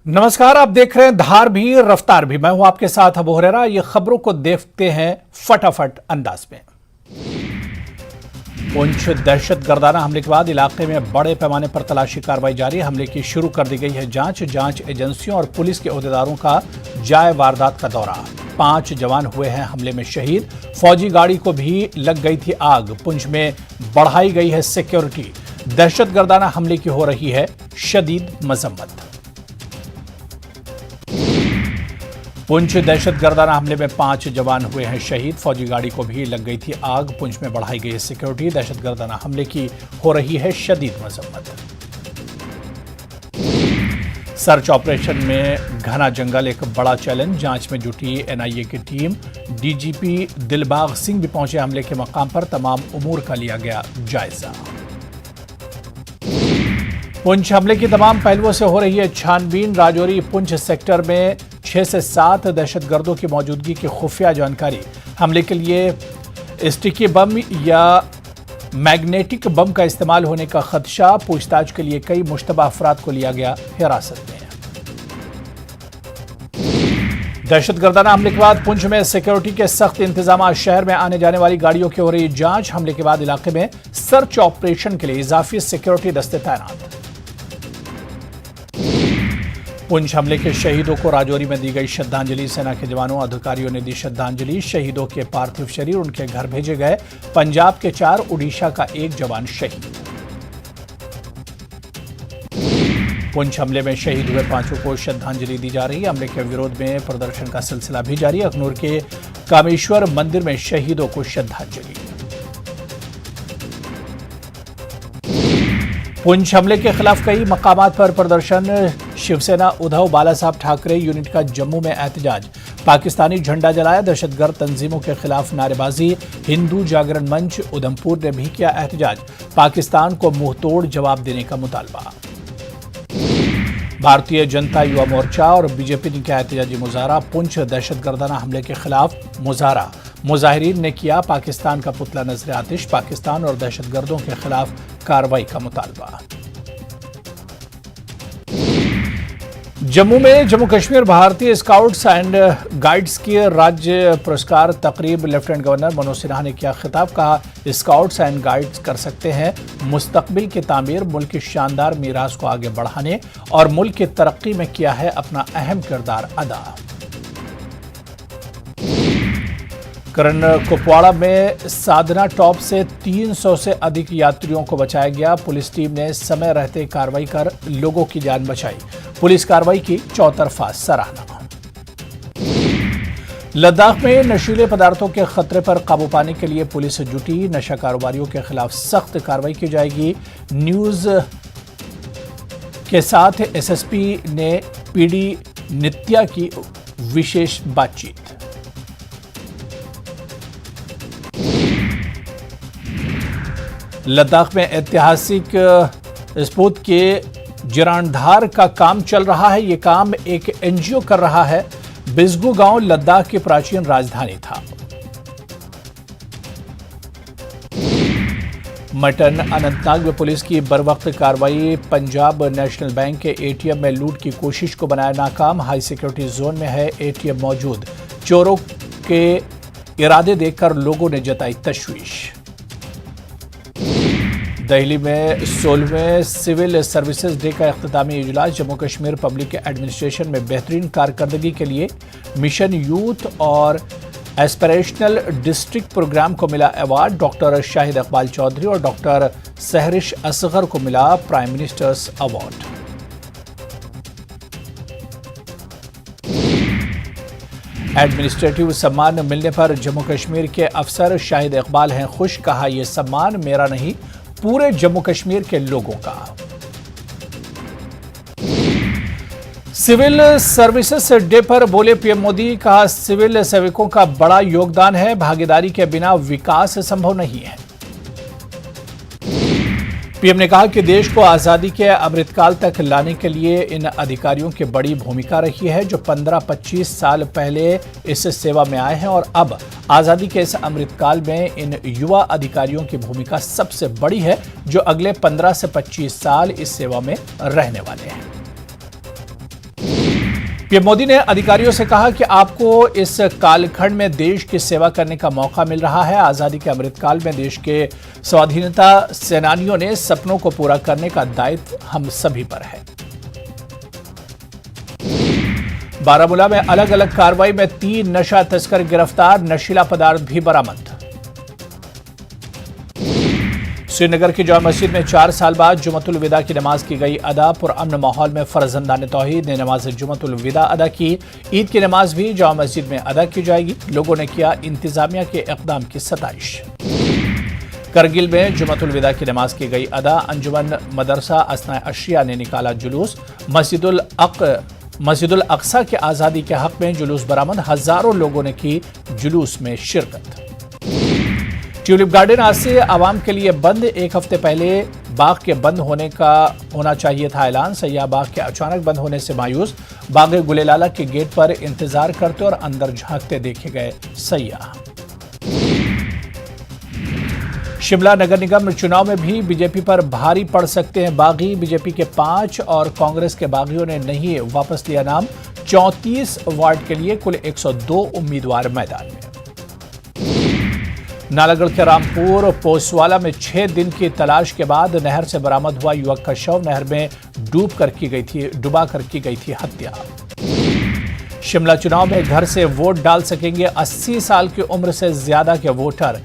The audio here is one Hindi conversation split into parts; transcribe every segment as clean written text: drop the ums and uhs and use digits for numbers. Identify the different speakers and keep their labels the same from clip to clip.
Speaker 1: नमस्कार, आप देख रहे हैं धार भी रफ्तार भी। मैं हूं आपके साथ अबू हुरैरा। ये खबरों को देखते हैं फटाफट अंदाज में। पुंछ दहशतगर्दाना हमले के बाद इलाके में बड़े पैमाने पर तलाशी कार्रवाई जारी। हमले की शुरू कर दी गई है जांच एजेंसियों और पुलिस के ओहदेदारों का जाए वारदात का दौरा। 5 जवान हुए हैं हमले में शहीद। फौजी गाड़ी को भी लग गई थी आग। पुंछ में बढ़ाई गई है सिक्योरिटी। दहशतगर्दाना हमले की हो रही है शदीद मजम्मत। पुंछ दहशतगर्दाना हमले में 5 जवान हुए हैं शहीद। फौजी गाड़ी को भी लग गई थी आग। पुंछ में बढ़ाई गई है सिक्योरिटी। दहशतगर्दाना हमले की हो रही है शदीद मजम्मत। सर्च ऑपरेशन में घना जंगल एक बड़ा चैलेंज। जांच में जुटी एनआईए की टीम। डीजीपी दिलबाग सिंह भी पहुंचे हमले के मकाम पर। तमाम उमूर का लिया गया जायजा। पुंछ हमले की तमाम पहलुओं से हो रही है छानबीन। राजौरी पुंछ सेक्टर में 6 से 7 दहशतगर्दों की मौजूदगी की खुफिया जानकारी। हमले के लिए स्टिकी बम या मैग्नेटिक बम का इस्तेमाल होने का खदशा। पूछताछ के लिए कई मुश्तबा अफराद को लिया गया हिरासत में। दहशतगर्दाना हमले के बाद पुंछ में सिक्योरिटी के सख्त इंतजाम। शहर में आने जाने वाली गाड़ियों की हो रही जांच। हमले के बाद इलाके में सर्च ऑपरेशन के लिए इजाफी सिक्योरिटी दस्ते तैनात। पुंछ हमले के शहीदों को राजौरी में दी गई श्रद्धांजलि। सेना के जवानों अधिकारियों ने दी श्रद्धांजलि। शहीदों के पार्थिव शरीर उनके घर भेजे गए। पंजाब के 4, उड़ीसा का 1 जवान शहीद। पुंछ हमले में शहीद हुए 5 को श्रद्धांजलि दी जा रही है। हमले के विरोध में प्रदर्शन का सिलसिला भी जारी। अखनूर के कामेश्वर मंदिर में शहीदों को श्रद्धांजलि। पुंछ हमले के खिलाफ कई मकामात पर प्रदर्शन। शिवसेना उद्धव बालासाहब ठाकरे यूनिट का जम्मू में एहतजाज। पाकिस्तानी झंडा जलाया। दहशतगर्द तंजीमों के खिलाफ नारेबाजी। हिंदू जागरण मंच उधमपुर ने भी किया एहतजाज। पाकिस्तान को मुंहतोड़ जवाब देने का मुतालबा। भारतीय जनता युवा मोर्चा और बीजेपी ने किया एहतजाजी मुजाहरा। पुंछ दहशतगर्दाना हमले के खिलाफ मुजाहरा। मुजाहिरीन ने किया पाकिस्तान का पुतला नजर आतिश। पाकिस्तान और दहशतगर्दों के खिलाफ कार्रवाई का मुतालबा। जम्मू में जम्मू कश्मीर भारतीय स्काउट्स एंड गाइड्स की राज्य पुरस्कार तकरीब। लेफ्टिनेंट गवर्नर मनोज सिन्हा ने किया खिताब। कहा, स्काउट्स एंड गाइड्स कर सकते हैं मुस्तकबिल की तामीर। मुल्क की शानदार मीरास को आगे बढ़ाने और मुल्क की तरक्की में किया है अपना अहम किरदार अदा। करण कुपवाड़ा में साधना टॉप से 300 से अधिक यात्रियों को बचाया गया। पुलिस टीम ने समय रहते कार्रवाई कर लोगों की जान बचाई। पुलिस कार्रवाई की चौतरफा सराहना। लद्दाख में नशीले पदार्थों के खतरे पर काबू पाने के लिए पुलिस जुटी। नशा कारोबारियों के खिलाफ सख्त कार्रवाई की जाएगी। न्यूज के साथ एसएसपी ने पीडी नित्या की विशेष बातचीत। लद्दाख में ऐतिहासिक स्पोत के जिरानधार का काम चल रहा है। ये काम एक एनजीओ कर रहा है। बिजगू गांव लद्दाख की प्राचीन राजधानी था। मटन अनंतनाग में पुलिस की बरवक्त कार्रवाई। पंजाब नेशनल बैंक के एटीएम में लूट की कोशिश को बनाया नाकाम। हाई सिक्योरिटी जोन में है एटीएम मौजूद। चोरों के इरादे देखकर लोगों ने जताई तशवीश। दिल्ली में 16वें सिविल सर्विसेज डे का इख्तितामी इजलास। जम्मू कश्मीर पब्लिक एडमिनिस्ट्रेशन में बेहतरीन कारकर्दगी के लिए मिशन यूथ और एस्पिरेशनल डिस्ट्रिक्ट प्रोग्राम को मिला अवार्ड। डॉक्टर शाहिद इकबाल चौधरी और डॉक्टर सहरिश असगर को मिला प्राइम मिनिस्टर्स अवार्ड। एडमिनिस्ट्रेटिव सम्मान मिलने पर जम्मू कश्मीर के अफसर शाहिद इकबाल हैं खुश। कहा, यह सम्मान मेरा नहीं, पूरे जम्मू कश्मीर के लोगों का। सिविल सर्विसेज डे पर बोले पीएम मोदी। कहा, सिविल सेवकों का बड़ा योगदान है। भागीदारी के बिना विकास संभव नहीं है। पीएम ने कहा कि देश को आजादी के अमृतकाल तक लाने के लिए इन अधिकारियों की बड़ी भूमिका रही है, जो 15-25 साल पहले इस सेवा में आए हैं और अब आजादी के इस अमृतकाल में इन युवा अधिकारियों की भूमिका सबसे बड़ी है, जो अगले 15 से 25 साल इस सेवा में रहने वाले हैं। पीएम मोदी ने अधिकारियों से कहा कि आपको इस कालखंड में देश की सेवा करने का मौका मिल रहा है। आजादी के अमृतकाल में देश के स्वाधीनता सेनानियों ने सपनों को पूरा करने का दायित्व हम सभी पर है। बारामूला में अलग अलग कार्रवाई में 3 नशा तस्कर गिरफ्तार, नशीला पदार्थ भी बरामद। श्रीनगर की जामा मस्जिद में 4 साल बाद जुमतुल विदा की नमाज की गई अदा। पुरअमन माहौल में फर्जंदान तौहीद ने नमाज जुमतुल विदा अदा की। ईद की नमाज भी जामा मस्जिद में अदा की जाएगी। लोगों ने किया इंतजामिया के इक़दाम की सताइश। करगिल में जुमतुल विदा की नमाज की गई अदा। अंजुमन मदरसा अस्नाए अशिया ने निकाला जुलूस। मस्जिदुल अक्सा के आज़ादी के हक में जुलूस बरामद। हजारों लोगों ने की जुलूस में शिरकत। ट्यूलिप गार्डन आज से आवाम के लिए बंद। 1 हफ्ते पहले बाग के बंद होना चाहिए था ऐलान। सयाह बाग के अचानक बंद होने से मायूस। बाग गुलेलाला के गेट पर इंतजार करते और अंदर झांकते देखे गए सयाह। शिमला नगर निगम चुनाव में भी बीजेपी पर भारी पड़ सकते हैं बागी। बीजेपी के 5 और कांग्रेस के बागियों ने नहीं वापस लिया नाम। 34 वार्ड के लिए कुल 102 उम्मीदवार मैदान में। नालागढ़ के रामपुर पोसवाला में 6 दिन की तलाश के बाद नहर से बरामद हुआ युवक का शव। नहर में डुबा कर की गई थी हत्या। शिमला चुनाव में घर से वोट डाल सकेंगे 80 साल की उम्र से ज्यादा के वोटर।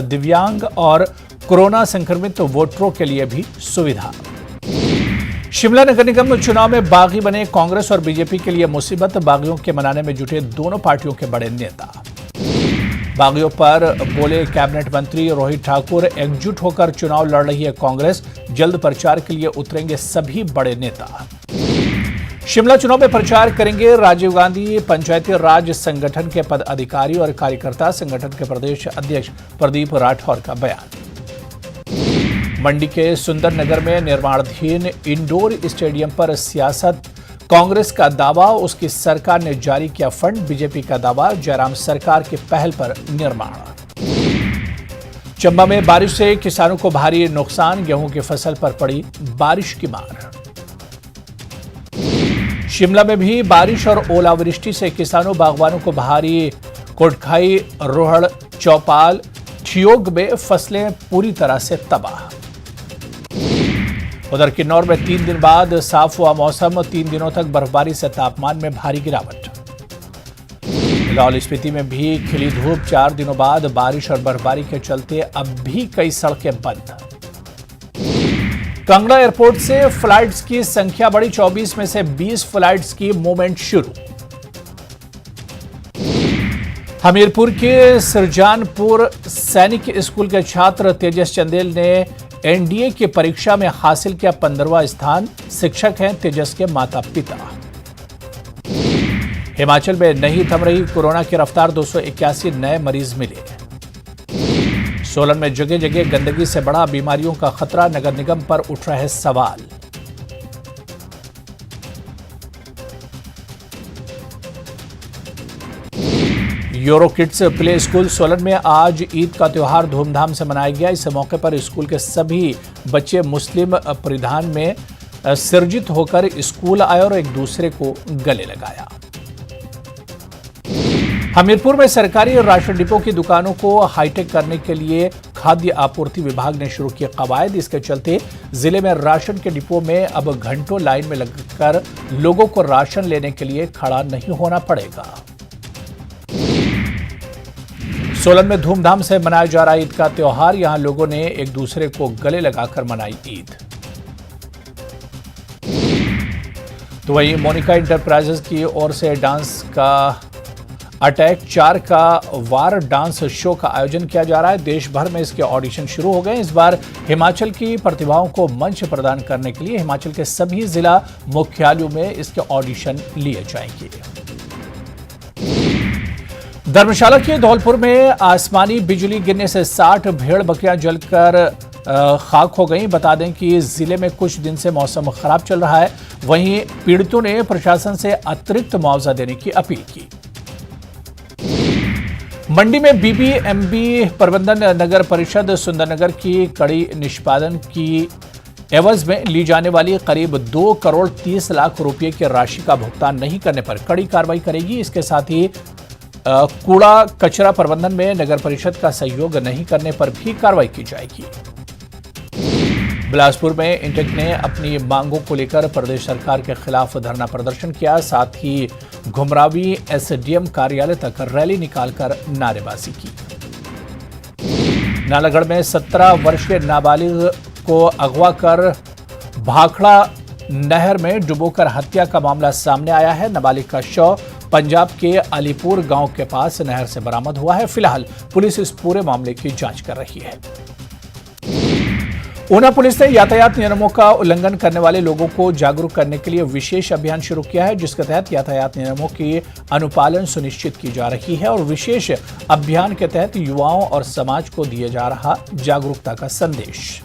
Speaker 1: दिव्यांग और कोरोना संक्रमित वोटरों के लिए भी सुविधा। शिमला नगर निगम चुनाव में बागी बने कांग्रेस और बीजेपी के लिए मुसीबत। बागियों के मनाने में जुटे दोनों पार्टियों के बड़े नेता। बागियों पर बोले कैबिनेट मंत्री रोहित ठाकुर। एकजुट होकर चुनाव लड़ रही है कांग्रेस। जल्द प्रचार के लिए उतरेंगे सभी बड़े नेता। शिमला चुनाव में प्रचार करेंगे राजीव गांधी। पंचायती राज संगठन के पदाधिकारी और कार्यकर्ता। संगठन के प्रदेश अध्यक्ष प्रदीप राठौर का बयान। मंडी के सुंदर नगर में निर्माणाधीन इंडोर स्टेडियम पर सियासत। कांग्रेस का दावा, उसकी सरकार ने जारी किया फंड। बीजेपी का दावा, जयराम सरकार की पहल पर निर्माण। चंबा में बारिश से किसानों को भारी नुकसान। गेहूं की फसल पर पड़ी बारिश की मार। शिमला में भी बारिश और ओलावृष्टि से किसानों बागवानों को भारी कोटखाई, रोहड़, चौपाल, ठियोग में फसलें पूरी तरह से तबाह। उधर किन्नौर में 3 दिन बाद साफ हुआ मौसम। 3 दिनों तक बर्फबारी से तापमान में भारी गिरावट। लाहौल स्पीति में भी खिली धूप। 4 दिनों बाद बारिश और बर्फबारी के चलते अब भी कई सड़कें बंद। कांगड़ा एयरपोर्ट से फ्लाइट्स की संख्या बढ़ी। 24 में से 20 फ्लाइट्स की मूवमेंट शुरू। हमीरपुर के सिरजानपुर सैनिक स्कूल के छात्र तेजस चंदेल ने एनडीए की परीक्षा में हासिल किया 15वां स्थान। शिक्षक हैं तेजस के माता पिता। हिमाचल में नहीं थम रही कोरोना की रफ्तार। 281 नए मरीज मिले। सोलन में जगह जगह गंदगी से बढ़ा बीमारियों का खतरा। नगर निगम पर उठ रहे सवाल। Euro kids play school Solan में आज ईद का त्योहार धूमधाम से मनाया गया। इस मौके पर स्कूल के सभी बच्चे मुस्लिम परिधान में सज्जित होकर स्कूल आए और एक दूसरे को गले लगाया। हमीरपुर में सरकारी राशन डिपो की दुकानों को हाईटेक करने के लिए खाद्य आपूर्ति विभाग ने शुरू किए कवायद। इसके चलते जिले में राशन के डिपो में अब घंटों लाइन में लगकर लोगों को राशन लेने के लिए खड़ा नहीं होना पड़ेगा। सोलन में धूमधाम से मनाया जा रहा ईद का त्योहार। यहां लोगों ने एक दूसरे को गले लगाकर मनाई ईद। तो वहीं मोनिका इंटरप्राइजेज की ओर से डांस का अटैक 4 का वार डांस शो का आयोजन किया जा रहा है। देश भर में इसके ऑडिशन शुरू हो गए। इस बार हिमाचल की प्रतिभाओं को मंच प्रदान करने के लिए हिमाचल के सभी जिला मुख्यालयों में इसके ऑडिशन लिए जाएंगे। धर्मशाला के धौलपुर में आसमानी बिजली गिरने से 60 भेड़ बकरियां जलकर खाक हो गई। बता दें कि जिले में कुछ दिन से मौसम खराब चल रहा है। वहीं पीड़ितों ने प्रशासन से अतिरिक्त मुआवजा देने की अपील की। मंडी में बीबीएमबी प्रबंधन नगर परिषद सुंदरनगर की कड़ी निष्पादन की एवज में ली जाने वाली करीब 2 करोड़ 30 लाख रुपए की राशि का भुगतान नहीं करने पर कड़ी कार्रवाई करेगी। इसके साथ ही कूड़ा कचरा प्रबंधन में नगर परिषद का सहयोग नहीं करने पर भी कार्रवाई की जाएगी। बिलासपुर में इंटेक ने अपनी मांगों को लेकर प्रदेश सरकार के खिलाफ धरना प्रदर्शन किया। साथ ही घुमरावी एसडीएम कार्यालय तक रैली निकालकर नारेबाजी की। नालागढ़ में 17 वर्षीय नाबालिग को अगवा कर भाखड़ा नहर में डुबोकर हत्या का मामला सामने आया है। नाबालिग का शव पंजाब के अलीपुर गांव के पास नहर से बरामद हुआ है। फिलहाल पुलिस इस पूरे मामले की जांच कर रही है। ऊना पुलिस ने यातायात नियमों का उल्लंघन करने वाले लोगों को जागरूक करने के लिए विशेष अभियान शुरू किया है, जिसके तहत यातायात नियमों की अनुपालन सुनिश्चित की जा रही है और विशेष अभियान के तहत युवाओं और समाज को दिया जा रहा जागरूकता का संदेश।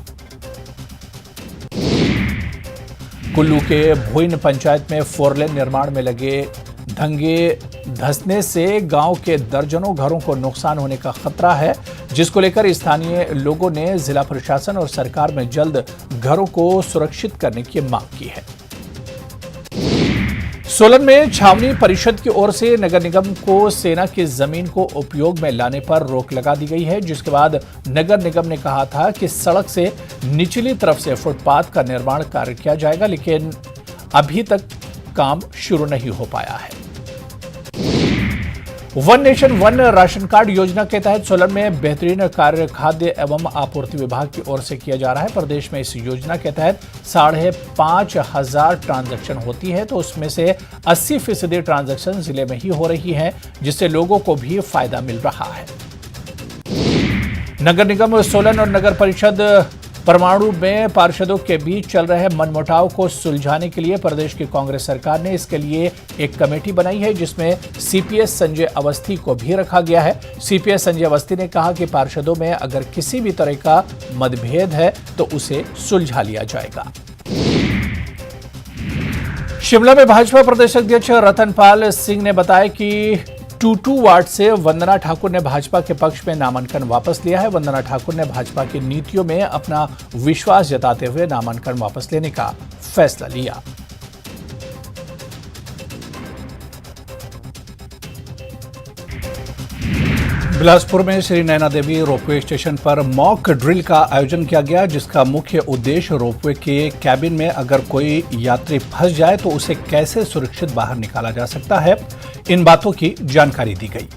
Speaker 1: कुल्लू के भोइन पंचायत में 4 लेन निर्माण में लगे धंगे धंसने से गांव के दर्जनों घरों को नुकसान होने का खतरा है, जिसको लेकर स्थानीय लोगों ने जिला प्रशासन और सरकार में जल्द घरों को सुरक्षित करने की मांग की है। सोलन में छावनी परिषद की ओर से नगर निगम को सेना की जमीन को उपयोग में लाने पर रोक लगा दी गई है, जिसके बाद नगर निगम ने कहा था कि सड़क से निचली तरफ से फुटपाथ का निर्माण कार्य किया जाएगा, लेकिन अभी तक काम शुरू नहीं हो पाया है। One nation one ration card योजना के तहत सोलन में बेहतरीन कार्य खाद्य एवं आपूर्ति विभाग की ओर से किया जा रहा है। प्रदेश में इस योजना के तहत 5,500 ट्रांजैक्शन होती है, तो उसमें से 80% ट्रांजैक्शन जिले में ही हो रही है, जिससे लोगों को भी फायदा मिल रहा है। नगर निगम सोलन और नगर परिषद परमाणु में पार्षदों के बीच चल रहे मनमुटाव को सुलझाने के लिए प्रदेश की कांग्रेस सरकार ने इसके लिए एक कमेटी बनाई है, जिसमें सीपीएस संजय अवस्थी को भी रखा गया है। सीपीएस संजय अवस्थी ने कहा कि पार्षदों में अगर किसी भी तरह का मतभेद है तो उसे सुलझा लिया जाएगा। शिमला में भाजपा प्रदेश अध्यक्ष रतनपाल सिंह ने बताया कि टूटू वार्ड से वंदना ठाकुर ने भाजपा के पक्ष में नामांकन वापस लिया है। वंदना ठाकुर ने भाजपा की नीतियों में अपना विश्वास जताते हुए नामांकन वापस लेने का फैसला लिया। बिलासपुर में श्री नैना देवी रोपवे स्टेशन पर मॉक ड्रिल का आयोजन किया गया, जिसका मुख्य उद्देश्य रोपवे के कैबिन में अगर कोई यात्री फंस जाए तो उसे कैसे सुरक्षित बाहर निकाला जा सकता है, इन बातों की जानकारी दी गई।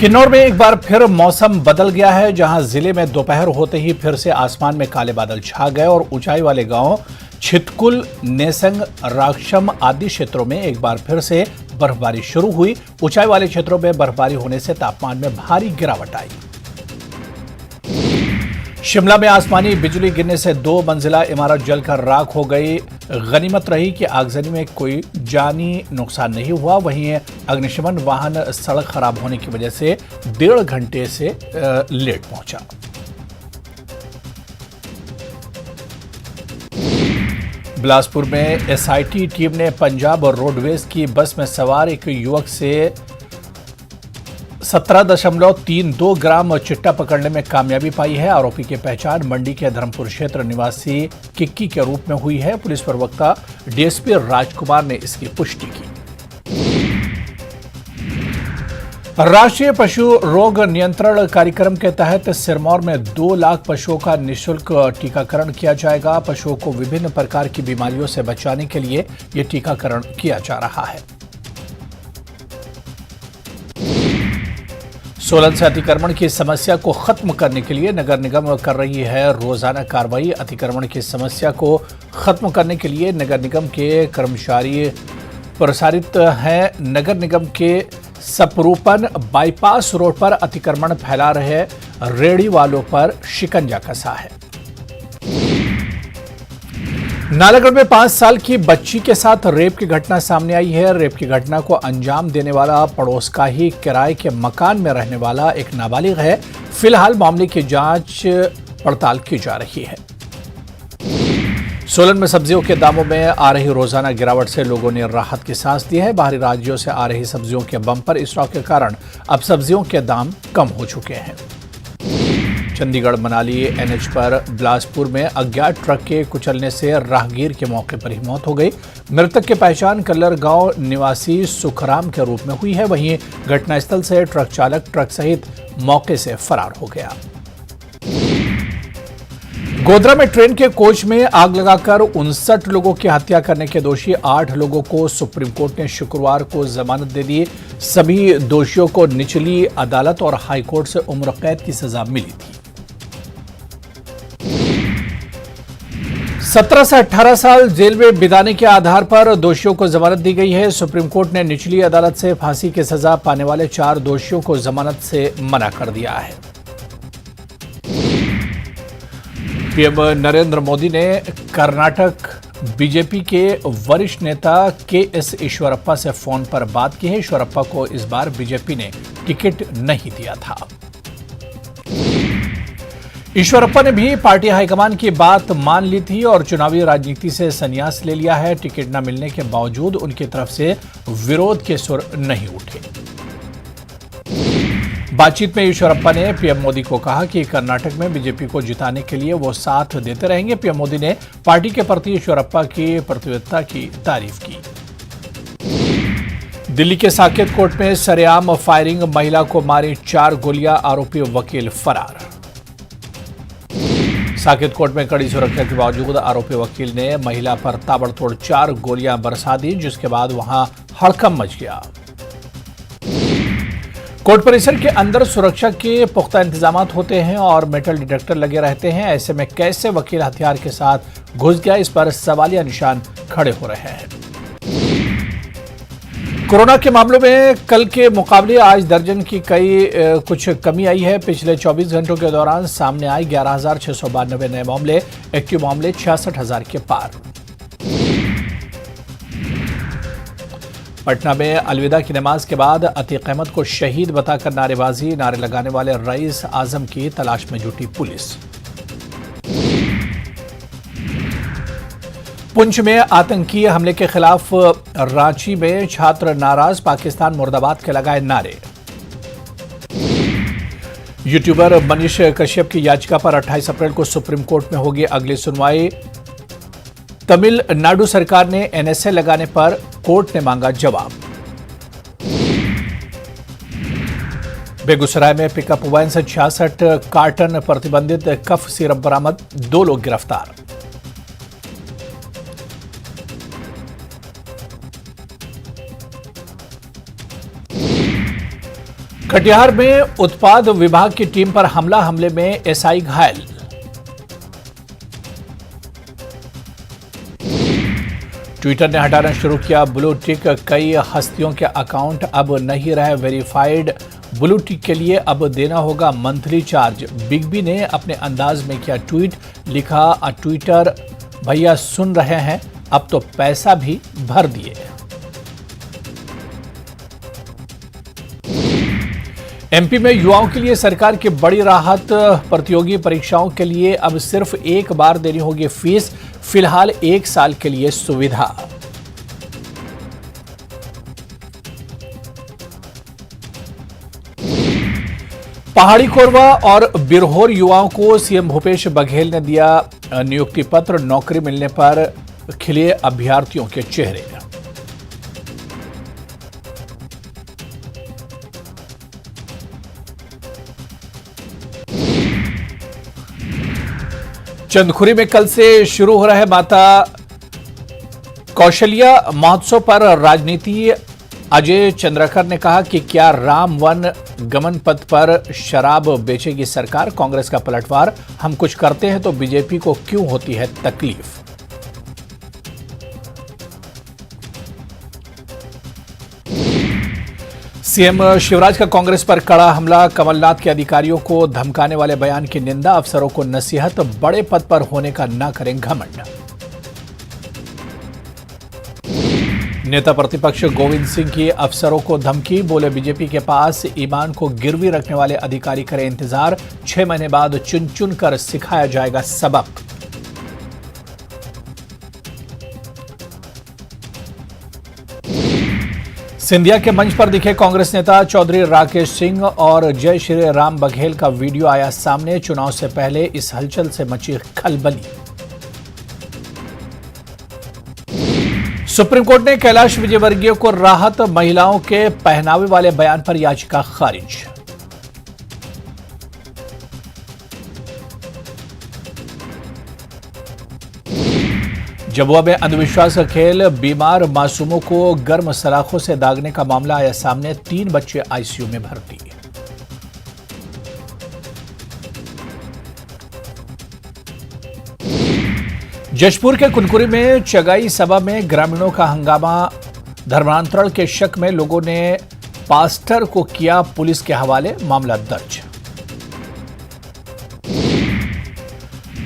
Speaker 1: किन्नौर में एक बार फिर मौसम बदल गया है, जहां जिले में दोपहर होते ही फिर से आसमान में काले बादल छा गए और ऊंचाई वाले गांव छितकुल, नेसंग, राक्षम आदि क्षेत्रों में एक बार फिर से बर्फबारी शुरू हुई। ऊंचाई वाले क्षेत्रों में बर्फबारी होने से तापमान में भारी गिरावट आई। शिमला में आसमानी बिजली गिरने से 2 मंजिला इमारत जलकर राख हो गई। गनीमत रही कि आगजनी में कोई जानी नुकसान नहीं हुआ। वहीं अग्निशमन वाहन सड़क खराब होने की वजह से 1.5 घंटे से लेट पहुंचा। बिलासपुर में एसआईटी टीम ने पंजाब और रोडवेज की बस में सवार एक युवक से 17.32 ग्राम चिट्टा पकड़ने में कामयाबी पाई है। आरोपी की पहचान मंडी के धर्मपुर क्षेत्र निवासी किक्की के रूप में हुई है। पुलिस प्रवक्ता डीएसपी राजकुमार ने इसकी पुष्टि की। राष्ट्रीय पशु रोग नियंत्रण कार्यक्रम के तहत सिरमौर में 2 लाख पशुओं का निःशुल्क टीकाकरण किया जाएगा। पशुओं को विभिन्न प्रकार की बीमारियों से बचाने के लिए यह टीकाकरण किया जा रहा है। सोलन से अतिक्रमण की समस्या को खत्म करने के लिए नगर निगम कर रही है रोजाना कार्रवाई। अतिक्रमण की समस्या को खत्म करने के लिए नगर निगम के कर्मचारी प्रसारित हैं। नगर निगम के सपरूपन बाईपास रोड पर अतिक्रमण फैला रहे रेहड़ी वालों पर शिकंजा कसा है। नालागढ़ में 5 साल की बच्ची के साथ रेप की घटना सामने आई है। रेप की घटना को अंजाम देने वाला पड़ोस का ही किराए के मकान में रहने वाला एक नाबालिग है। फिलहाल मामले की जांच पड़ताल की जा रही है। सोलन में सब्जियों के दामों में आ रही रोजाना गिरावट से लोगों ने राहत की सांस ली है। बाहरी राज्यों से आ रही सब्जियों के बम्पर स्टॉक के कारण अब सब्जियों के दाम कम हो चुके हैं। चंडीगढ़ मनाली एनएच पर बिलासपुर में अज्ञात ट्रक के कुचलने से राहगीर के मौके पर ही मौत हो गई। मृतक की पहचान कल्लर गांव निवासी सुखराम के रूप में हुई है। वहीं घटनास्थल से ट्रक चालक ट्रक सहित मौके से फरार हो गया। गोधरा में ट्रेन के कोच में आग लगाकर 59 लोगों की हत्या करने के दोषी 8 लोगों को सुप्रीम कोर्ट ने शुक्रवार को जमानत दे दी। सभी दोषियों को निचली अदालत और हाई कोर्ट से उम्र कैद की सजा मिली थी। 17 से 18 साल जेल में बिताने के आधार पर दोषियों को जमानत दी गई है। सुप्रीम कोर्ट ने निचली अदालत से फांसी की सजा पाने वाले 4 दोषियों को जमानत से मना कर दिया है। पीएम नरेंद्र मोदी ने कर्नाटक बीजेपी के वरिष्ठ नेता के.एस. ईश्वरप्पा से फोन पर बात की है। ईश्वरप्पा को इस बार बीजेपी ने टिकट नहीं दिया था। ईश्वरप्पा ने भी पार्टी हाईकमान की बात मान ली थी और चुनावी राजनीति से संन्यास ले लिया है। टिकट न मिलने के बावजूद उनकी तरफ से विरोध के सुर नहीं उठे। बातचीत में ईश्वरप्पा ने पीएम मोदी को कहा कि कर्नाटक में बीजेपी को जिताने के लिए वो साथ देते रहेंगे। पीएम मोदी ने पार्टी के प्रति ईश्वरप्पा की प्रतिबद्धता की तारीफ की। दिल्ली के साकेत कोर्ट में सरेआम फायरिंग, महिला को मारी 4 गोलियां, आरोपी वकील फरार। साकेत कोर्ट में कड़ी सुरक्षा के बावजूद आरोपी वकील ने महिला पर ताबड़तोड़ 4 गोलियां बरसा दी, जिसके बाद वहां हड़कंप मच गया। कोर्ट परिसर के अंदर सुरक्षा के पुख्ता इंतजाम होते हैं और मेटल डिटेक्टर लगे रहते हैं। ऐसे में कैसे वकील हथियार के साथ घुस गया, इस पर सवालिया निशान खड़े हो रहे हैं। कोरोना के मामलों में कल के मुकाबले आज दर्जन की कुछ कमी आई है। पिछले 24 घंटों के दौरान सामने आए 11,692 नए मामले, एक्टिव मामले 66,000 के पार। पटना में अलविदा की नमाज के बाद अतीक अहमद को शहीद बताकर नारे लगाने वाले रईस आजम की तलाश में जुटी पुलिस। पुंछ में आतंकी हमले के खिलाफ रांची में छात्र नाराज, पाकिस्तान मुर्दाबाद के लगाए नारे। यूट्यूबर मनीष कश्यप की याचिका पर 28 अप्रैल को सुप्रीम कोर्ट में होगी अगली सुनवाई। तमिलनाडु सरकार ने एनएसए लगाने पर कोर्ट ने मांगा जवाब। बेगूसराय में पिकअप वैन से 66 कार्टन प्रतिबंधित कफ सिरप बरामद, 2 लोग गिरफ्तार। कटिहार में उत्पाद विभाग की टीम पर हमले में एसआई घायल। ट्विटर ने हटाना शुरू किया ब्लू टिक, कई हस्तियों के अकाउंट अब नहीं रहे वेरीफाइड। ब्लू टिक के लिए अब देना होगा मंथली चार्ज। बिग बी ने अपने अंदाज में किया ट्वीट, लिखा ट्विटर भैया सुन रहे हैं, अब तो पैसा भी भर दिए। एमपी में युवाओं के लिए सरकार की बड़ी राहत, प्रतियोगी परीक्षाओं के लिए अब सिर्फ एक बार देनी होगी फीस, फिलहाल 1 साल के लिए सुविधा। पहाड़ी कोरबा और बिरहोर युवाओं को सीएम भूपेश बघेल ने दिया नियुक्ति पत्र, नौकरी मिलने पर खिले अभ्यर्थियों के चेहरे। चंदखुरी में कल से शुरू हो रहे माता कौशल्या महोत्सव पर राजनीति अजय चंद्रकर ने कहा कि क्या राम वन गमन पथ पर शराब बेचेगी सरकार, कांग्रेस का पलटवार, हम कुछ करते हैं तो बीजेपी को क्यों होती है तकलीफ। सीएम शिवराज का कांग्रेस पर कड़ा हमला, कमलनाथ के अधिकारियों को धमकाने वाले बयान की निंदा, अफसरों को नसीहत, बड़े पद पर होने का न करें घमंड। नेता प्रतिपक्ष गोविंद सिंह की अफसरों को धमकी, बोले बीजेपी के पास ईमान को गिरवी रखने वाले अधिकारी करें इंतजार, 6 महीने बाद चुन चुन कर सिखाया जाएगा सबक। सिंधिया के मंच पर दिखे कांग्रेस नेता चौधरी राकेश सिंह और जय श्री राम बघेल का वीडियो आया सामने। चुनाव से पहले इस हलचल से मची खलबली। सुप्रीम कोर्ट ने कैलाश विजयवर्गीय को राहत, महिलाओं के पहनावे वाले बयान पर याचिका खारिज। झाबुआ में अंधविश्वास का खेल, बीमार मासूमों को गर्म सलाखों से दागने का मामला आया सामने। 3 बच्चे आईसीयू में भर्ती। जशपुर के कुनकुरी में चगाई सभा में ग्रामीणों का हंगामा। धर्मांतरण के शक में लोगों ने पास्टर को किया पुलिस के हवाले, मामला दर्ज।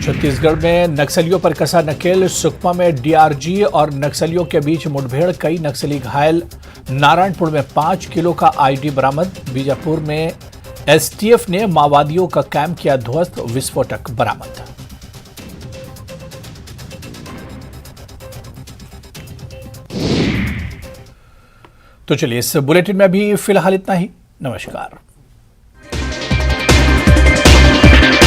Speaker 1: छत्तीसगढ़ में नक्सलियों पर कसा नकेल, सुकमा में डीआरजी और नक्सलियों के बीच मुठभेड़, कई नक्सली घायल। नारायणपुर में 5 किलो का आईडी बरामद। बीजापुर में एसटीएफ ने माओवादियों का कैंप किया ध्वस्त, विस्फोटक बरामद। तो चलिए, इस बुलेटिन में अभी फिलहाल इतना ही। नमस्कार।